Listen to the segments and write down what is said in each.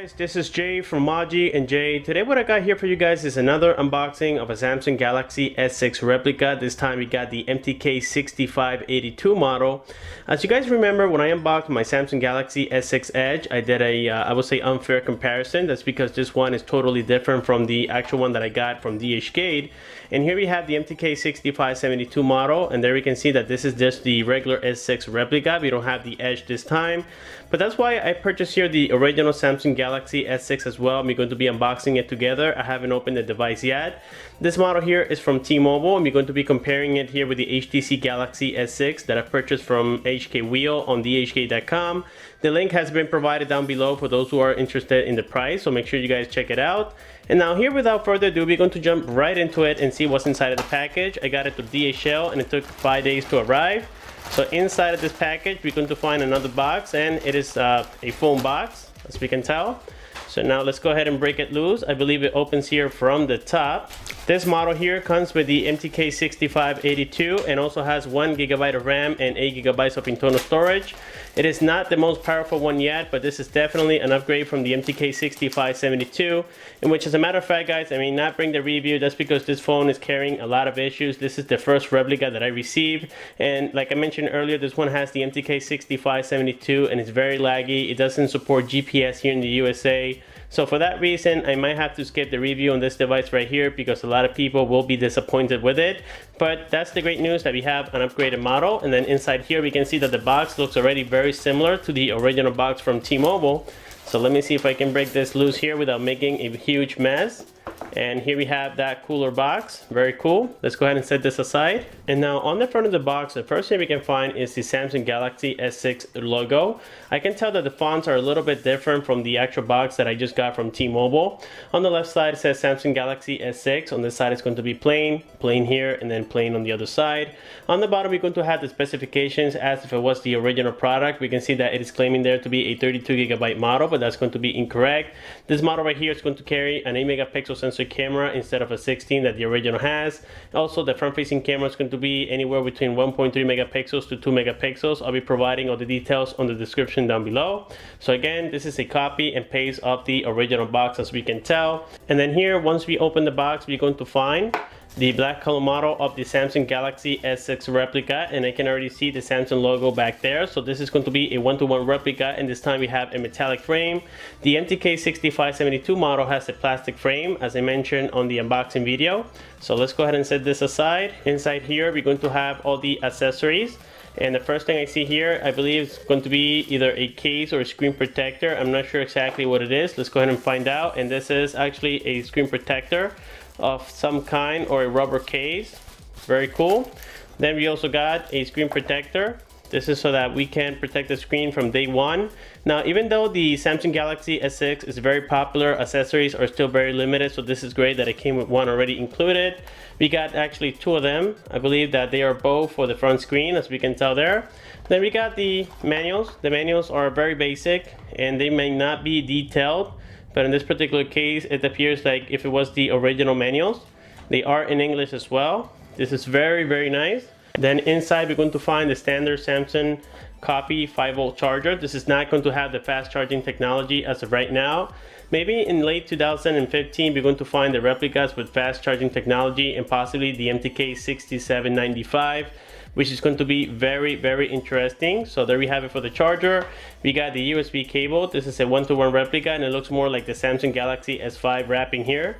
Guys, this is Jay from Maji and Jay. Today what I got here for you guys is another unboxing of a Samsung Galaxy S6 replica. This time we got the MTK6582 model. As you guys remember, when I unboxed my Samsung Galaxy S6 Edge, I did a, I would say, unfair comparison. That's because this one is totally different from the actual one that I got from DHgate. And here we have the MTK6572 model, and there we can see that this is just the regular S6 replica. We don't have the Edge this time, but that's why I purchased here the original Samsung Galaxy S6 as well. We're going to be unboxing it together. I haven't opened the device yet. This model here is from T-Mobile, and we're going to be comparing it here with the HTC Galaxy S6 that I purchased from HK Wheel on dhgate.com. The link has been provided down below for those who are interested in the price, so make sure you guys check it out. And now here, without further ado, we're going to jump right into it and see what's inside of the package. I got it through DHL and it took 5 days to arrive. So inside of this package, we're going to find another box, and it is a foam box, as we can tell. So now let's go ahead and break it loose. I believe it opens here from the top. This model here comes with the MTK6582 and also has 1 GB of RAM and 8 GB of internal storage. It is not the most powerful one yet, but this is definitely an upgrade from the MTK6572, in which, as a matter of fact, guys, I may not bring the review. That's because this phone is carrying a lot of issues. This is the first replica that I received, and like I mentioned earlier, this one has the MTK6572 and it's very laggy. It doesn't support GPS here in the USA. So for that reason, I might have to skip the review on this device right here because a lot of people will be disappointed with it. But that's the great news, that we have an upgraded model. And then inside here, we can see that the box looks already very similar to the original box from T-Mobile. So let me see if I can break this loose here without making a huge mess. And here we have that cooler box. Very cool. Let's go ahead and set this aside. And now on the front of the box, the first thing we can find is the Samsung Galaxy S6 logo. I can tell that the fonts are a little bit different from the actual box that I just got from T-Mobile. On the left side, it says Samsung Galaxy S6. On this side, it's going to be plain here, and then plain on the other side. On the bottom, we're going to have the specifications as if it was the original product. We can see that it is claiming there to be a 32 GB model, but that's going to be incorrect. This model right here is going to carry an 8 megapixel sensor camera instead of a 16 that the original has. Also, the front-facing camera is going to be anywhere between 1.3 megapixels to 2 megapixels. I'll be providing all the details on the description down below. So again, this is a copy and paste of the original box, as we can tell. And then here, once we open the box, we're going to find the black color model of the Samsung Galaxy S6 replica, and I can already see the Samsung logo back there. So this is going to be a 1-to-1 replica, and this time we have a metallic frame. The MTK6572 model has a plastic frame, as I mentioned on the unboxing video. So let's go ahead and set this aside. Inside here, we're going to have all the accessories. And the first thing I see here, I believe it's going to be either a case or a screen protector. I'm not sure exactly what it is. Let's go ahead and find out. And this is actually a screen protector of some kind, or a rubber case. Very cool. Then we also got a screen protector. This is so that we can protect the screen from day one. Now, even though the Samsung Galaxy S6 is very popular, accessories are still very limited, so this is great that it came with one already included. We got actually 2 of them. I believe that they are both for the front screen, as we can tell there. Then we got the manuals. The manuals are very basic and they may not be detailed, but in this particular case, it appears like if it was the original manuals. They are in English as well. This is very, very nice. Then inside, we're going to find the standard Samsung copy 5-volt charger. This is not going to have the fast charging technology as of right now. Maybe in late 2015, we're going to find the replicas with fast charging technology, and possibly the MTK6795, which is going to be very, very interesting. So there we have it for the charger. We got the USB cable. This is a 1-to-1 replica, and it looks more like the Samsung Galaxy S5 wrapping here.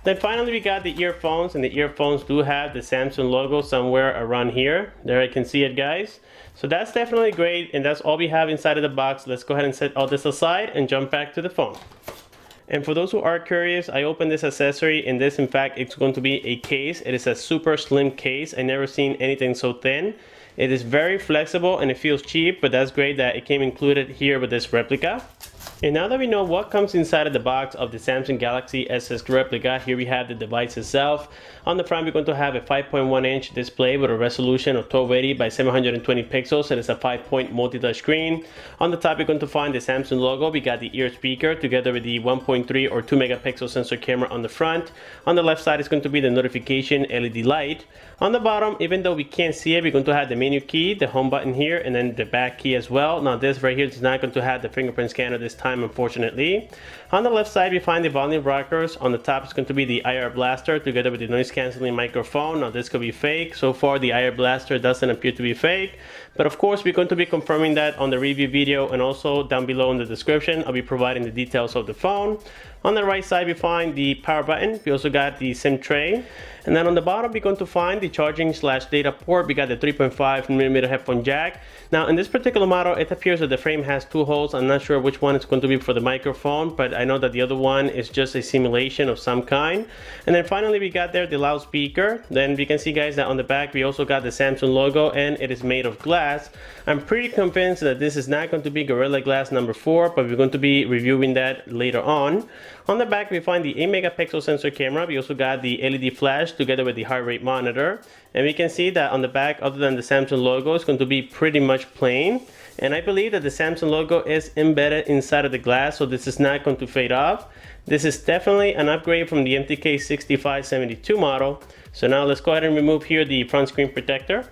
Then finally, we got the earphones, and the earphones do have the Samsung logo somewhere around here. There, I can see it, guys. So that's definitely great, and that's all we have inside of the box. Let's go ahead and set all this aside and jump back to the phone. And for those who are curious, I opened this accessory, and this, in fact, it's going to be a case. It is a super slim case. I never seen anything so thin. It is very flexible and it feels cheap, but that's great that it came included here with this replica. And now that we know what comes inside of the box of the Samsung Galaxy S6 replica, here we have the device itself. On the front, we're going to have a 5.1-inch display with a resolution of 1280 by 720 pixels, and it's a 5-point multi-touch screen. On the top, you're going to find the Samsung logo. We got the ear speaker together with the 1.3 or 2 megapixel sensor camera on the front. On the left side is going to be the notification LED light. On the bottom, even though we can't see it, we're going to have the menu key, the home button here, and then the back key as well. Now this right here is not going to have the fingerprint scanner this time. time, unfortunately. On the left side, we find the volume rockers. On the top is going to be the IR blaster together with the noise cancelling microphone. Now this could be fake. So far the IR blaster doesn't appear to be fake, but of course we're going to be confirming that on the review video, and also down below in the description I'll be providing the details of the phone. On the right side we find the power button. We also got the SIM tray, and then on the bottom we're going to find the charging/data port. We got the 3.5mm headphone jack. Now in this particular model it appears that the frame has two holes. I'm not sure which one is going to be for the microphone, but I know that the other one is just a simulation of some kind. And then finally we got there the loudspeaker. Then we can see, guys, that on the back we also got the Samsung logo, and it is made of glass. I'm pretty convinced that this is not going to be Gorilla Glass number 4, but we're going to be reviewing that later on. On the back we find the 8 megapixel sensor camera. We also got the LED flash together with the heart rate monitor, and we can see that on the back, other than the Samsung logo, it's going to be pretty much plain. And I believe that the Samsung logo is embedded inside of the glass, so this is not going to fade off. This is definitely an upgrade from the MTK6582 model. So now let's go ahead and remove here the front screen protector.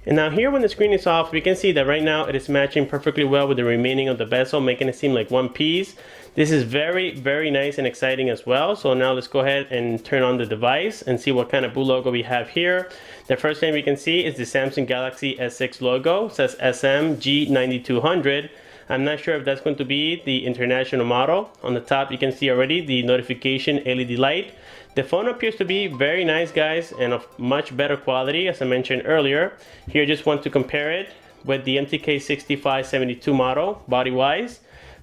And now here, when the screen is off, we can see that right now it is matching perfectly well with the remaining of the bezel, making it seem like one piece. This is very, very nice and exciting as well. So now let's go ahead and turn on the device and see what kind of boot logo we have here. The first thing we can see is the Samsung Galaxy S6 logo. It says SMG9200. I'm not sure if that's going to be the international model. On the top you can see already the notification LED light. The phone appears to be very nice, guys, and of much better quality, as I mentioned earlier. Here, just want to compare it with the MTK6582 model body wise.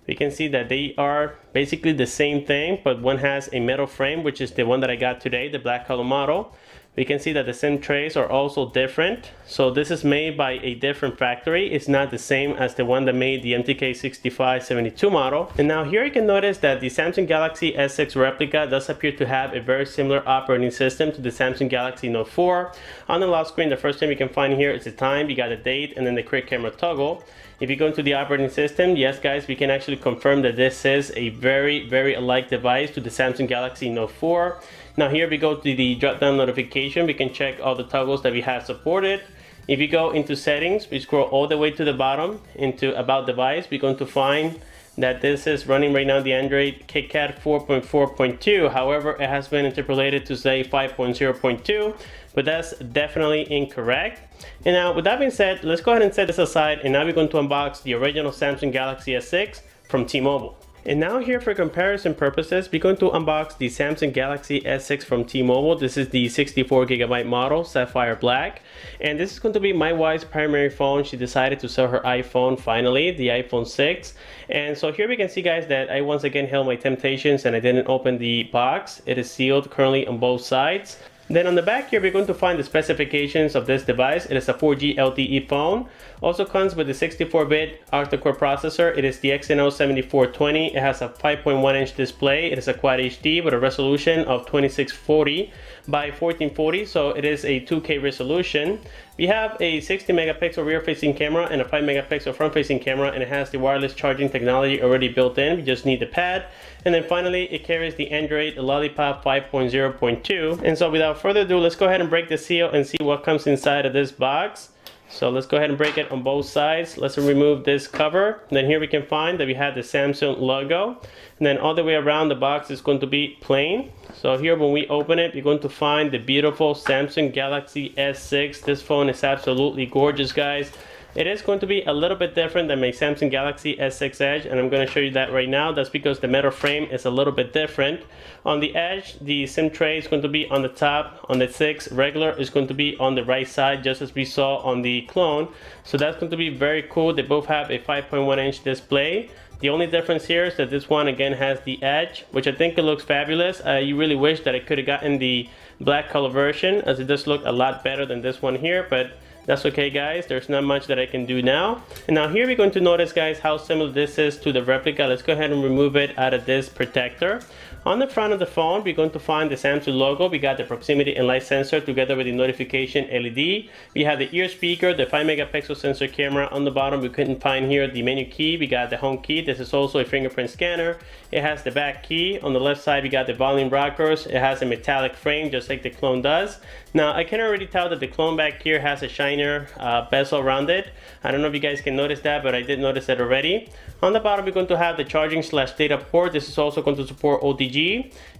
We can see that they are basically the same thing, but one has a metal frame, which is the one that I got today, the black color model. We can see that the SIM trays are also different. So this is made by a different factory. It's not the same as the one that made the MTK6582 model. And now here you can notice that the Samsung Galaxy S6 replica does appear to have a very similar operating system to the Samsung Galaxy Note 4. On the lock screen, the first thing we can find here is the time. You got the date and then the quick camera toggle. If you go into the operating system, yes, guys, we can actually confirm that this is a very, very alike device to the Samsung Galaxy Note 4. Now here we go to the drop down notification. We can check all the toggles that we have supported. If you go into settings, we scroll all the way to the bottom into about device, we're going to find that this is running right now the Android KitKat 4.4.2. However, it has been interpolated to say 5.0.2, but that's definitely incorrect. And now with that being said, let's go ahead and set this aside, and now we're going to unbox the original Samsung Galaxy S6 from T-Mobile. And now here, for comparison purposes, we're going to unbox the Samsung Galaxy S6 from T-Mobile. This is the 64GB model, Sapphire Black. And this is going to be my wife's primary phone. She decided to sell her iPhone finally, the iPhone 6. And so here we can see, guys, that I once again held my temptations and I didn't open the box. It is sealed currently on both sides. Then on the back here, we're going to find the specifications of this device. It is a 4G LTE phone. Also comes with the 64-bit octa-core processor. It is the Exynos 7420. It has a 5.1-inch display. It is a Quad HD with a resolution of 2640 by 1440, so it is a 2K resolution. We have a 60 megapixel rear-facing camera and a 5 megapixel front-facing camera, and it has the wireless charging technology already built in. We just need the pad. And then finally, it carries the Android Lollipop 5.0.2. And so without further ado, let's go ahead and break the seal and see what comes inside of this box. So let's go ahead and break it on both sides. Let's remove this cover. And then here we can find that we have the Samsung logo. And then all the way around the box is going to be plain. So here when we open it, you're going to find the beautiful Samsung Galaxy S6. This phone is absolutely gorgeous, guys. It is going to be a little bit different than my Samsung Galaxy S6 Edge, and I'm going to show you that right now. That's because the metal frame is a little bit different. On the Edge, the SIM tray is going to be on the top. On the 6 regular is going to be on the right side, just as we saw on the clone. So that's going to be very cool. They both have a 5.1-inch display. The only difference here is that this one again has the Edge, which I think it looks fabulous. You really wish that I could have gotten the black color version, as it does look a lot better than this one here, but that's okay, guys. There's not much that I can do now. And now here we're going to notice, guys, how similar this is to the replica. Let's go ahead and remove it out of this protector. On the front of the phone, we're going to find the Samsung logo. We got the proximity and light sensor together with the notification LED. We have the ear speaker, the 5 megapixel sensor camera. On the bottom, we couldn't find here the menu key. We got the home key. This is also a fingerprint scanner. It has the back key. On the left side, we got the volume rockers. It has a metallic frame, just like the clone does. Now, I can already tell that the clone back here has a shiner bezel around it. I don't know if you guys can notice that, but I did notice that already. On the bottom, we're going to have the charging/data port. This is also going to support OTG.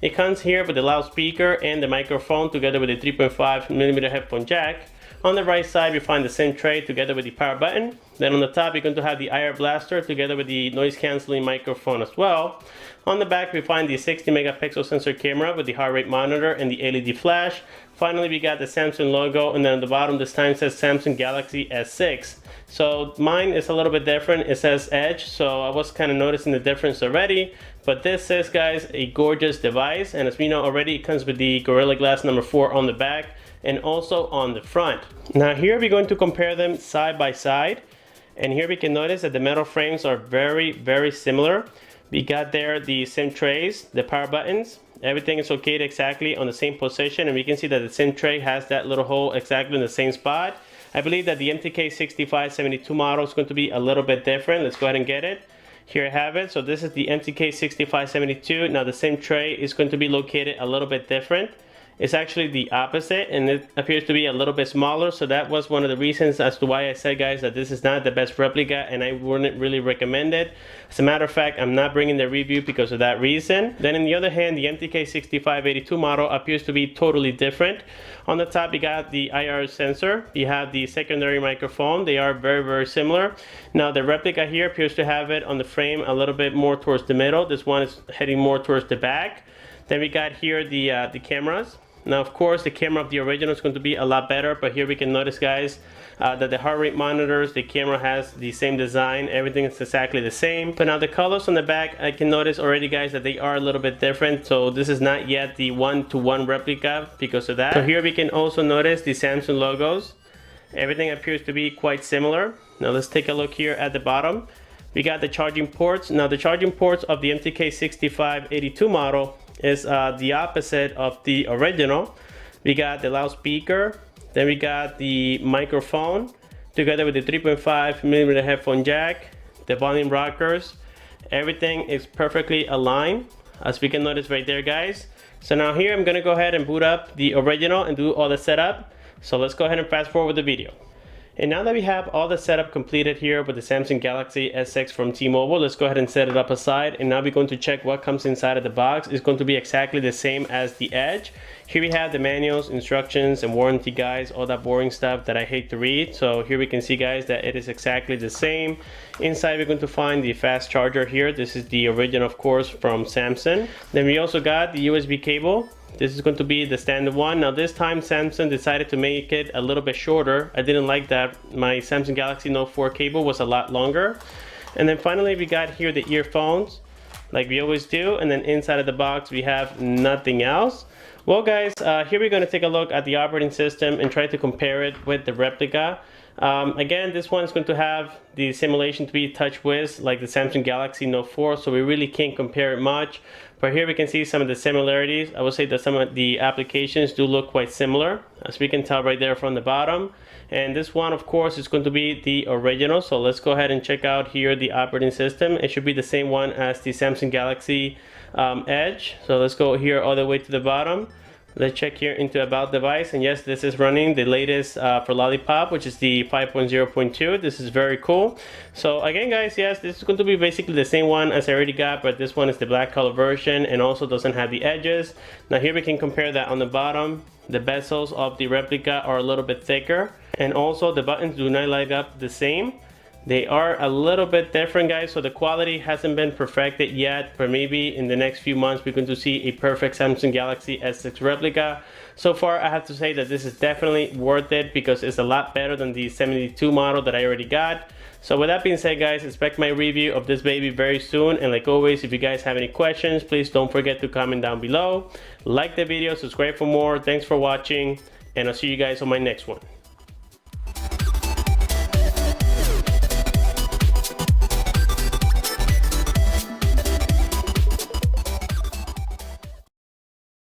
It comes here with the loudspeaker and the microphone together with the 3.5mm headphone jack. On the right side, we find the SIM tray together with the power button. Then on the top, you're going to have the IR blaster together with the noise cancelling microphone as well. On the back, we find the 60 megapixel sensor camera with the heart rate monitor and the LED flash. Finally, we got the Samsung logo, and then on the bottom this time says Samsung Galaxy S6. So mine is a little bit different. It says Edge, so I was kind of noticing the difference already. But this is, guys, a gorgeous device, and as we know already, it comes with the Gorilla Glass number 4 on the back and also on the front. Now here we're going to compare them side by side, and here we can notice that the metal frames are very similar. We got there the SIM trays, the power buttons, everything is located exactly on the same position, and we can see that the SIM tray has that little hole exactly in the same spot. I believe that the MTK6582 model is going to be a little bit different. Let's go ahead and get it. Here I have it. So this is the MTK6572. Now the SIM tray is going to be located a little bit different. It's actually the opposite, and it appears to be a little bit smaller. So that was one of the reasons as to why I said, guys, that this is not the best replica and I wouldn't really recommend it. As a matter of fact, I'm not bringing the review because of that reason. Then on the other hand, the MTK6582 model appears to be totally different. On the top, you got the IR sensor. You have the secondary microphone. They are very similar. Now the replica here appears to have it on the frame a little bit more towards the middle. This one is heading more towards the back. Then we got here the cameras. Now, of course, the camera of the original is going to be a lot better, but here we can notice, guys, that the heart rate monitors, the camera has the same design, everything is exactly the same. But now the colors on the back, I can notice already, guys, that they are a little bit different. So this is not yet the one-to-one replica because of that. So here we can also notice the Samsung logos. Everything appears to be quite similar. Now let's take a look here at the bottom. We got the charging ports. Now the charging ports of the MTK6582 model is the opposite of the original. We got the loudspeaker, then we got the microphone together with the 3.5mm headphone jack, the volume rockers. Everything is perfectly aligned, as we can notice right there, guys. So now here I'm gonna go ahead and boot up the original and do all the setup. So let's go ahead and fast forward the video. And now that we have all the setup completed here with the Samsung Galaxy S6 from T-Mobile, let's go ahead and set it up aside. And now we're going to check what comes inside of the box. It's going to be exactly the same as the Edge. Here we have the manuals, instructions, and warranty guides, all that boring stuff that I hate to read. So here we can see, guys, that it is exactly the same. Inside, we're going to find the fast charger here. This is the original, of course, from Samsung. Then we also got the USB cable. This is going to be the standard one. Now this time Samsung decided to make it a little bit shorter. I didn't like that. My Samsung Galaxy Note 4 cable was a lot longer. And then finally we got here the earphones, like we always do. And then inside of the box we have nothing else. Well, guys, here we're going to take a look at the operating system and try to compare it with the replica. Again, this one is going to have the simulation to be TouchWiz like the Samsung Galaxy Note 4, so we really can't compare it much. But here we can see some of the similarities. I would say that some of the applications do look quite similar, as we can tell right there from the bottom. And this one, of course, is going to be the original. So let's go ahead and check out here the operating system. It should be the same one as the Samsung Galaxy Edge. So let's go here all the way to the bottom. Let's check here into about device, and yes, this is running the latest for Lollipop, which is the 5.0.2. This is very cool. So again, guys, yes, this is going to be basically the same one as I already got, but this one is the black color version and also doesn't have the edges. Now here we can compare that on the bottom. The bezels of the replica are a little bit thicker, and also the buttons do not light up the same. They are a little bit different, guys, so the quality hasn't been perfected yet, but maybe in the next few months we're going to see a perfect Samsung Galaxy S6 replica. So far, I have to say that this is definitely worth it because it's a lot better than the 72 model that I already got. So with that being said, guys, expect my review of this baby very soon. And like always, if you guys have any questions, please don't forget to comment down below. Like the video, subscribe for more. Thanks for watching, and I'll see you guys on my next one.